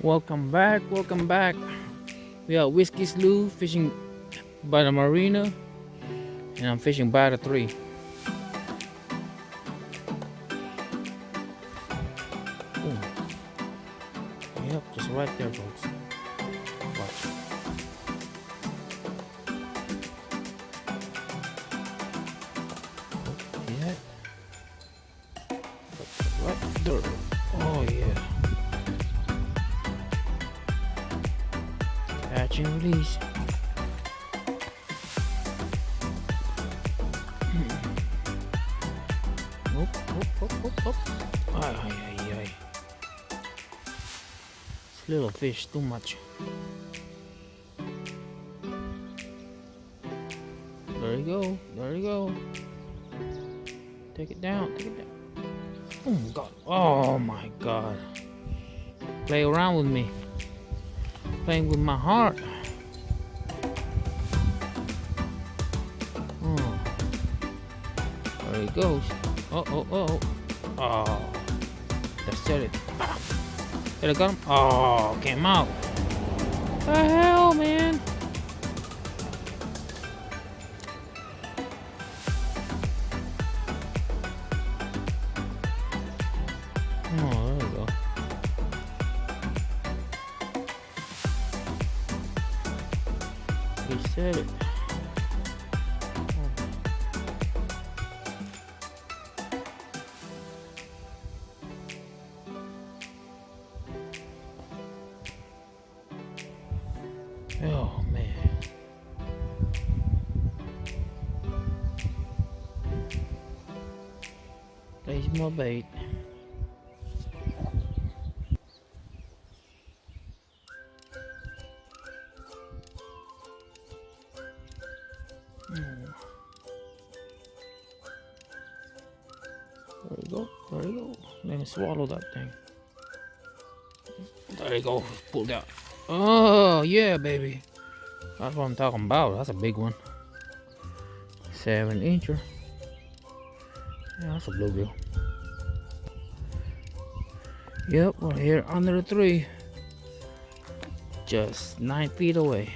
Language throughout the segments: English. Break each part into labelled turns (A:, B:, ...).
A: Welcome back, welcome back. We are Whiskey Slough fishing by the marina, and I'm fishing by the tree. Ooh. Yep, just right there, folks. Watch. Yeah. Right there. Oh yeah. Catch and release. Up. Ay. This little fish too much. There you go. Take it down. Oh my god. Play around with me. Playing with my heart. Oh. There he goes. Oh. That's it. Did I got him? Oh, came out. The hell, man. Oh, there we go. He said it. Oh man. There's more bait. There you go. Let me swallow that thing. There you go. Pulled out. Oh yeah, baby. That's what I'm talking about. That's a big one. 7-incher. Yeah, that's a bluegill. Yep, we're here under the tree. Just 9 feet away.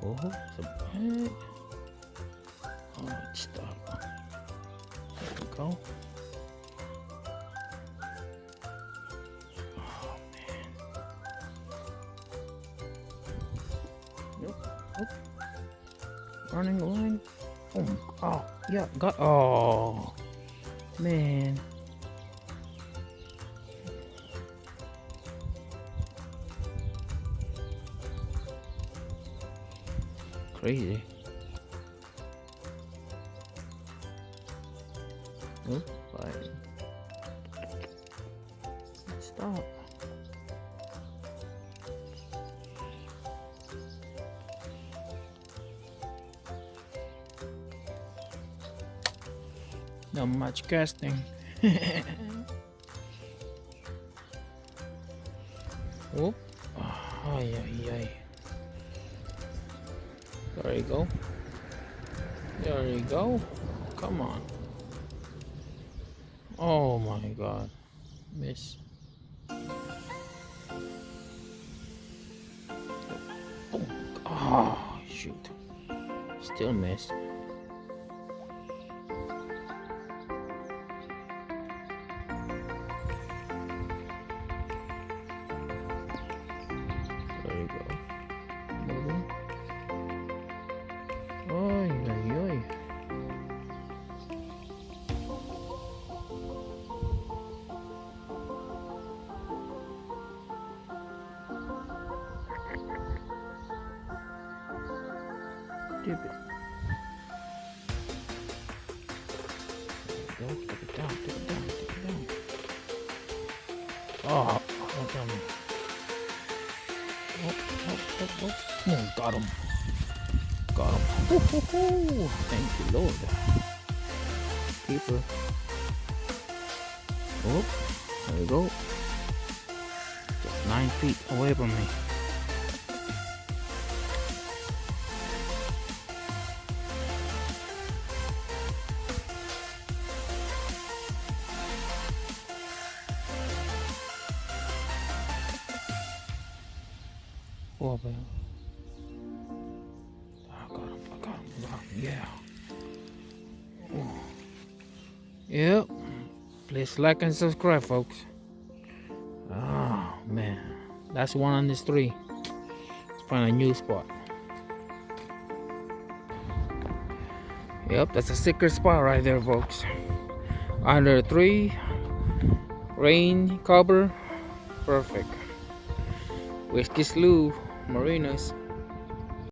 A: Oh, it's a bag. Oh, it's stuck. There we go. Oh, man. Nope. Running the line. Oh, yeah, got. Oh, man. Crazy. Oops, stop. Not much casting. Oh, ay. There you go. Come on. Oh my god. Miss. Boom. Oh, shoot. Still missed. There you go. Moving. Ay. Dip it. There you go. Take it down. Oh, tell me. Oh. Oh, got him. Thank you, Lord. Keeper. Oh, there we go. Just 9 feet away from me. Oh, man. I got him. Yeah. Oh. Yep. Please like and subscribe, folks. Oh, man. That's one on this 3. Let's find a new spot. Yep, that's a secret spot right there, folks. Under a 3, rain cover, perfect. Whisky Slough Marinas.